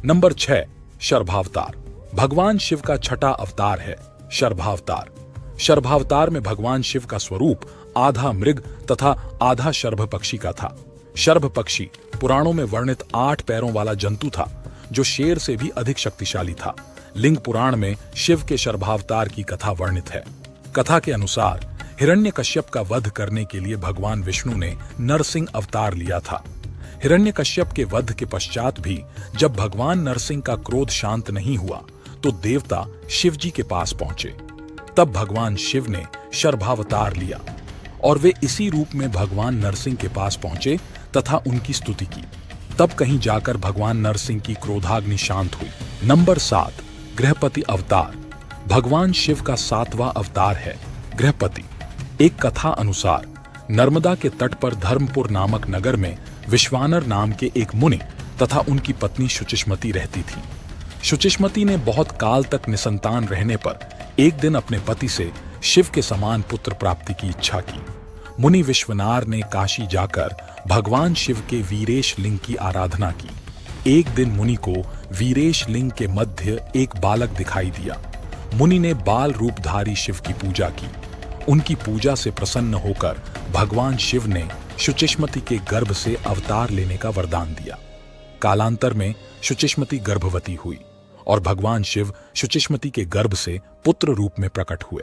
Number 6, शर्भावतार। भगवान शिव का छठा अवतार है शर्भावतार। शर्भावतार में भगवान शिव का स्वरूप आधा मृग तथा आधा शर्भ पक्षी का था। शर्भ पक्षी पुराणों में वर्णित 8 पैरों वाला जंतु था जो शेर से भी अधिक शक्तिशाली था। लिंग पुराण में शिव के शर्भावतार की कथा वर्णित है। कथा के अनुसार हिरण्यकश्यप का वध करने के लिए भगवान विष्णु ने नरसिंह अवतार लिया था। हिरण्यकश्यप के वध के पश्चात भी जब भगवान नरसिंह का क्रोध शांत नहीं हुआ तो देवता शिव जी के पास पहुंचे। तब भगवान शिव ने शर्भावतार लिया और वे इसी रूप में भगवान नरसिंह के पास पहुंचे तथा उनकी स्तुति की। तब कहीं जाकर भगवान नरसिंह की क्रोधाग्नि शांत हुई। नंबर 7, गृहपति अवतार। भगवान शिव का 7वां अवतार है गृहपति। एक कथा अनुसार नर्मदा के तट पर धर्मपुर नामक नगर में विश्वानर नाम के एक मुनि तथा उनकी पत्नी शुचिष्मति रहती थी। शुचिष्मति ने बहुत काल तक निसंतान रहने पर एक दिन अपने पति से शिव के समान पुत्र प्राप्ति की इच्छा की। मुनि विश्वनार ने काशी जाकर भगवान शिव के वीरेश लिंग की आराधना की। एक दिन मुनि को वीरेश लिंग के मध्य एक बालक दिखाई दिया। मुनि ने बाल रूपधारी शिव की पूजा की। उनकी पूजा से प्रसन्न होकर भगवान शिव ने शुचिष्मति के गर्भ से अवतार लेने का वरदान दिया। कालांतर में शुचिष्मति गर्भवती हुई और भगवान शिव शुचिष्मति के गर्भ से पुत्र रूप में प्रकट हुए।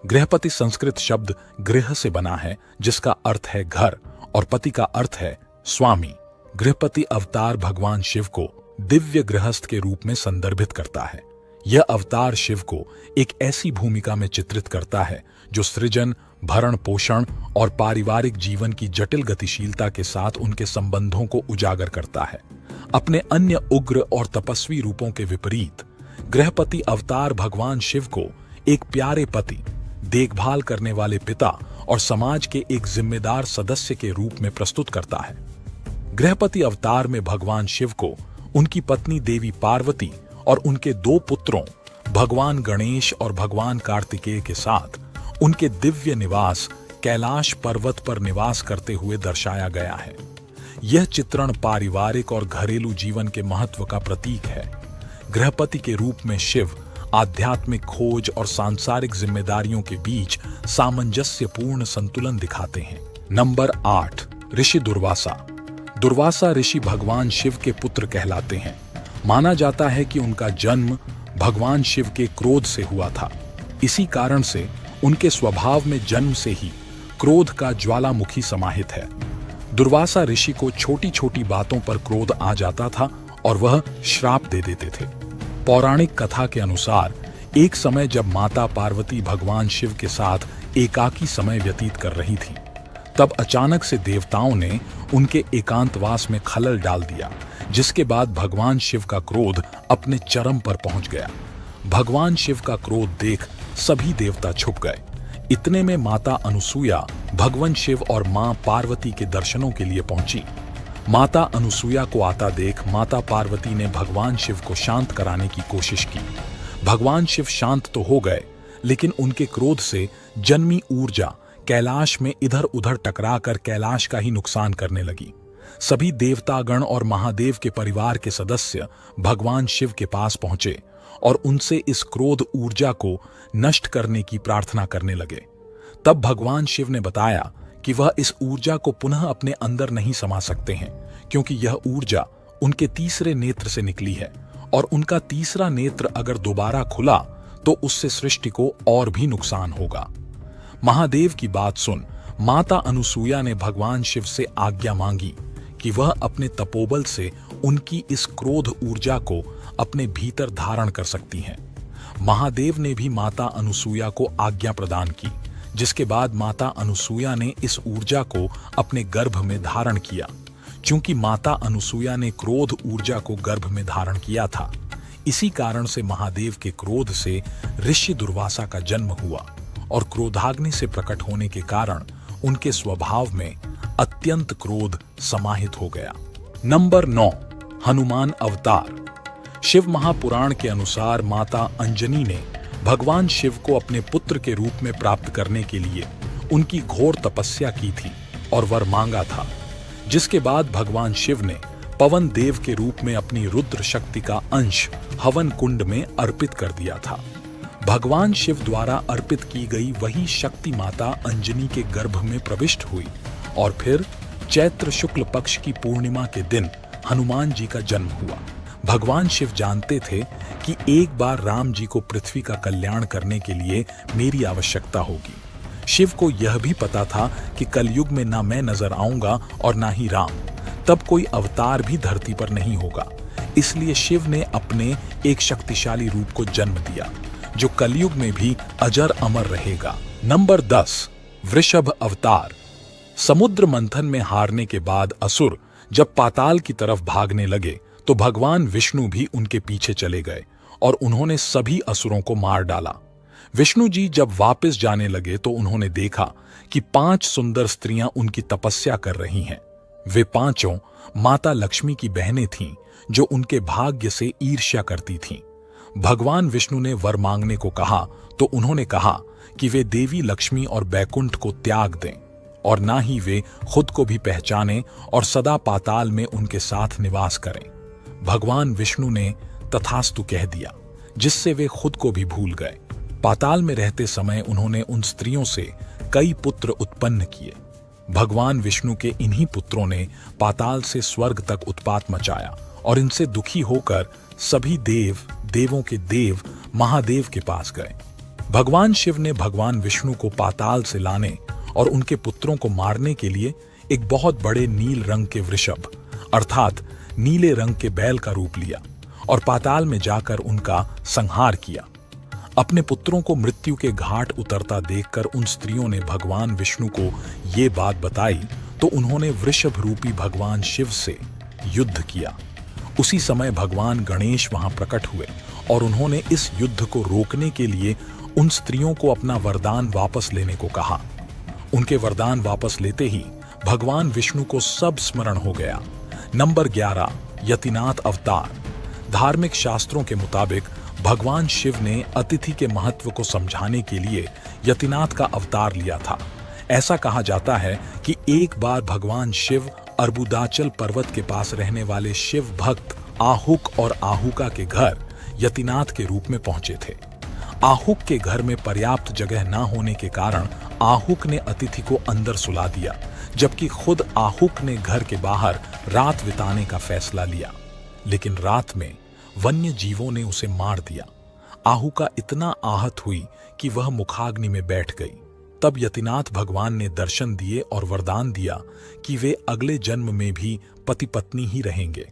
गृहपति संस्कृत शब्द गृह से बना है जिसका अर्थ है घर और पति का अर्थ है स्वामी। गृहपति अवतार भगवान शिव को दिव्य गृहस्थ के रूप में संदर्भित करता है। यह अवतार शिव को एक ऐसी भूमिका में चित्रित करता है जो सृजन, भरण पोषण और पारिवारिक जीवन की जटिल गतिशीलता के साथ उनके संबंधों को उजागर करता है। अपने अन्य उग्र और तपस्वी रूपों के विपरीत गृहपति अवतार भगवान शिव को एक प्यारे पति, देखभाल करने वाले पिता और समाज के एक जिम्मेदार सदस्य के रूप में प्रस्तुत करता है। गृहपति अवतार में भगवान शिव को उनकी पत्नी देवी पार्वती और उनके 2 पुत्रों भगवान गणेश और भगवान कार्तिकेय के साथ उनके दिव्य निवास कैलाश पर्वत पर निवास करते हुए दर्शाया गया है। यह चित्रण पारिवारिक और घरेलू जीवन के महत्व का प्रतीक है। गृहपति के रूप में शिव आध्यात्मिक खोज और सांसारिक जिम्मेदारियों के बीच सामंजस्यपूर्ण संतुलन दिखाते हैं। नंबर 8, ऋषि दुर्वासा। दुर्वासा ऋषि भगवान शिव के पुत्र कहलाते हैं। माना जाता है कि उनका जन्म भगवान शिव के क्रोध से हुआ था। इसी कारण से उनके स्वभाव में जन्म से ही क्रोध का ज्वालामुखी समाहित है। दुर्वासा ऋषि को छोटी छोटी बातों पर क्रोध आ जाता था और वह श्राप दे देते थे। पौराणिक कथा के अनुसार एक समय जब माता पार्वती भगवान शिव के साथ एकाकी समय व्यतीत कर रही थी, तब अचानक से देवताओं ने उनके एकांतवास में खलल डाल दिया, जिसके बाद भगवान शिव का क्रोध अपने चरम पर पहुंच गया। भगवान शिव का क्रोध देख सभी देवता छुप गए। इतने में माता अनुसूया भगवान शिव और मां पार्वती के दर्शनों के लिए पहुंची। माता अनुसूया को आता देख माता पार्वती ने भगवान शिव को शांत कराने की कोशिश की। भगवान शिव शांत तो हो गए, लेकिन उनके क्रोध से जन्मी ऊर्जा कैलाश में इधर उधर टकराकर कैलाश का ही नुकसान करने लगी। सभी देवतागण और महादेव के परिवार के सदस्य भगवान शिव के पास पहुंचे और उनसे इस क्रोध ऊर्जा को नष्ट करने की प्रार्थना करने लगे। तब भगवान शिव ने बताया कि वह इस ऊर्जा को पुनः अपने अंदर नहीं समा सकते हैं, क्योंकि यह ऊर्जा उनके तीसरे नेत्र से निकली है और उनका तीसरा नेत्र अगर दोबारा खुला तो उससे सृष्टि को और भी नुकसान होगा। महादेव की बात सुन माता अनुसूया ने भगवान शिव से आज्ञा मांगी कि वह अपने तपोबल से उनकी इस क्रोध ऊर्जा को अपने भीतर धारण कर सकती हैं। महादेव ने भी माता अनुसूया को आज्ञा प्रदान की, जिसके बाद माता अनुसूया ने इस ऊर्जा को अपने गर्भ में धारण किया। चूंकि माता अनुसूया ने क्रोध ऊर्जा को गर्भ में धारण किया था, इसी कारण से महादेव के क्रोध से ऋषि दुर्वासा का जन्म हुआ और क्रोधाग्नि से प्रकट होने के कारण उनके स्वभाव में अत्यंत क्रोध समाहित हो गया। नंबर 9, हनुमान अवतार। शिव महापुराण के अनुसार माता अंजनी ने भगवान शिव को अपने पुत्र के रूप में प्राप्त करने के लिए उनकी घोर तपस्या की थी और वर मांगा था, जिसके बाद भगवान शिव ने पवन देव के रूप में अपनी रुद्र शक्ति का अंश हवन कुंड में अर्पित कर दिया था। भगवान शिव द्वारा अर्पित की गई वही शक्ति माता अंजनी के गर्भ में प्रविष्ट हुई और फिर चैत्र शुक्ल पक्ष की पूर्णिमा के दिन हनुमान जी का जन्म हुआ। भगवान शिव जानते थे कि एक बार राम जी को पृथ्वी का कल्याण करने के लिए मेरी आवश्यकता होगी। शिव को यह भी पता था कि कलयुग में ना मैं नजर आऊंगा और ना ही राम, तब कोई अवतार भी धरती पर नहीं होगा। इसलिए शिव ने अपने एक शक्तिशाली रूप को जन्म दिया जो कलयुग में भी अजर अमर रहेगा। नंबर 10, वृषभ अवतार। समुद्र मंथन में हारने के बाद असुर जब पाताल की तरफ भागने लगे तो भगवान विष्णु भी उनके पीछे चले गए और उन्होंने सभी असुरों को मार डाला। विष्णु जी जब वापस जाने लगे तो उन्होंने देखा कि 5 सुंदर स्त्रियां उनकी तपस्या कर रही हैं। वे पांचों माता लक्ष्मी की बहनें थीं जो उनके भाग्य से ईर्ष्या करती थीं। भगवान विष्णु ने वर मांगने को कहा तो उन्होंने कहा कि वे देवी लक्ष्मी और बैकुंठ को त्याग दें और ना ही वे खुद को भी पहचानें और सदा पाताल में उनके साथ निवास करें। भगवान विष्णु ने तथास्तु कह दिया, जिससे वे खुद को भी भूल गए। पाताल में रहते समय उन्होंने उन स्त्रियों से कई पुत्र उत्पन्न किए। भगवान विष्णु के इन्हीं पुत्रों ने पाताल से स्वर्ग तक उत्पात मचाया और इनसे दुखी होकर सभी देवों के देव महादेव के पास गए। भगवान शिव ने भगवान विष्णु को पाताल से लाने और उनके पुत्रों को मारने के लिए एक बहुत बड़े नील रंग के वृषभ अर्थात नीले रंग के बैल का रूप लिया और पाताल में जाकर उनका संहार किया। अपने पुत्रों को मृत्यु के घाट उतरता देखकर उन स्त्रियों ने भगवान विष्णु को ये बात बताई तो उन्होंने वृषभ रूपी भगवान शिव से युद्ध किया। उसी समय भगवान गणेश वहां प्रकट हुए और उन्होंने इस युद्ध को रोकने के लिए उन स्त्रियों को अपना वरदान वापस लेने को कहा। उनके वरदान वापस लेते ही भगवान विष्णु को सब स्मरण हो गया। नंबर 11, यतिनाथ अवतार। धार्मिक शास्त्रों के मुताबिक भगवान शिव ने अतिथि के महत्व को समझाने के लिए यतिनाथ का अवतार लिया था। ऐसा कहा जाता है कि एक बार भगवान शिव अर्बुदाचल पर्वत के पास रहने वाले शिव भक्त आहुक और आहुका के घर यतिनाथ के रूप में पहुंचे थे। आहुक के घर में पर्याप्त जगह न होने के कारण आहुक ने अतिथि को अंदर सुला दिया, जबकि खुद आहुक ने घर के बाहर रात बिताने का फैसला लिया। लेकिन रात में वन्य जीवों ने उसे मार दिया। आहुका इतना आहत हुई कि वह मुखाग्नि में बैठ गई। तब यतिनाथ भगवान ने दर्शन दिए और वरदान दिया कि वे अगले जन्म में भी पति पत्नी ही रहेंगे।